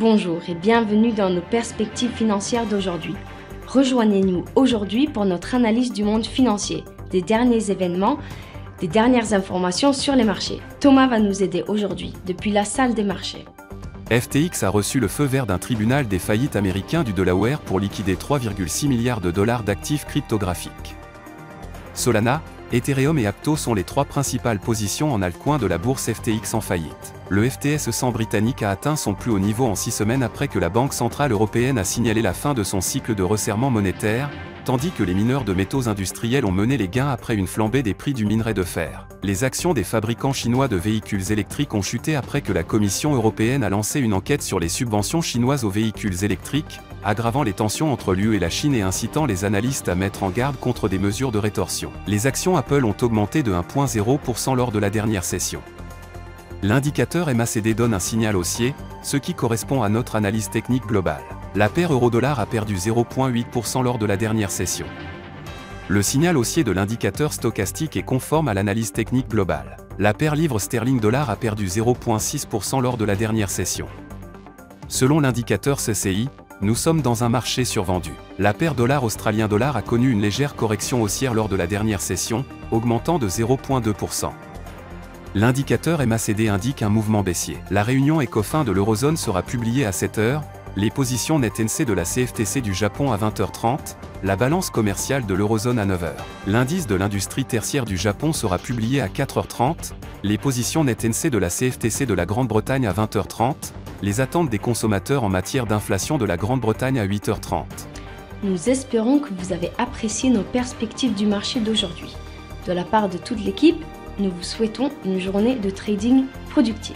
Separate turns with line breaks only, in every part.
Bonjour et bienvenue dans nos perspectives financières d'aujourd'hui. Rejoignez-nous aujourd'hui pour notre analyse du monde financier, des derniers événements, des dernières informations sur les marchés. Thomas va nous aider aujourd'hui depuis la salle des marchés.
FTX a reçu le feu vert d'un tribunal des faillites américain du Delaware pour liquider 3,6 milliards de dollars d'actifs cryptographiques. Solana, Ethereum et Apto sont les trois principales positions en altcoin de la bourse FTX en faillite. Le FTSE britannique a atteint son plus haut niveau en 6 semaines après que la Banque centrale européenne a signalé la fin de son cycle de resserrement monétaire, tandis que les mineurs de métaux industriels ont mené les gains après une flambée des prix du minerai de fer. Les actions des fabricants chinois de véhicules électriques ont chuté après que la Commission européenne a lancé une enquête sur les subventions chinoises aux véhicules électriques, aggravant les tensions entre l'UE et la Chine et incitant les analystes à mettre en garde contre des mesures de rétorsion. Les actions Apple ont augmenté de 1,0% lors de la dernière session. L'indicateur MACD donne un signal haussier, ce qui correspond à notre analyse technique globale. La paire euro-dollar a perdu 0,8% lors de la dernière session. Le signal haussier de l'indicateur stochastique est conforme à l'analyse technique globale. La paire livre sterling-dollar a perdu 0,6% lors de la dernière session. Selon l'indicateur CCI, nous sommes dans un marché survendu. La paire dollar australien dollar a connu une légère correction haussière lors de la dernière session, augmentant de 0,2%. L'indicateur MACD indique un mouvement baissier. La réunion ECOFIN de l'Eurozone sera publiée à 7h, les positions net NC de la CFTC du Japon à 20h30, la balance commerciale de l'Eurozone à 9h. L'indice de l'industrie tertiaire du Japon sera publié à 4h30, les positions net NC de la CFTC de la Grande-Bretagne à 20h30, les attentes des consommateurs en matière d'inflation de la Grande-Bretagne à 8h30.
Nous espérons que vous avez apprécié nos perspectives du marché d'aujourd'hui. De la part de toute l'équipe, nous vous souhaitons une journée de trading productive.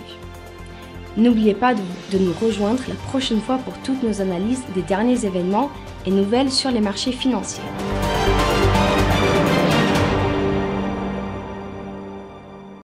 N'oubliez pas de nous rejoindre la prochaine fois pour toutes nos analyses des derniers événements et nouvelles sur les marchés financiers.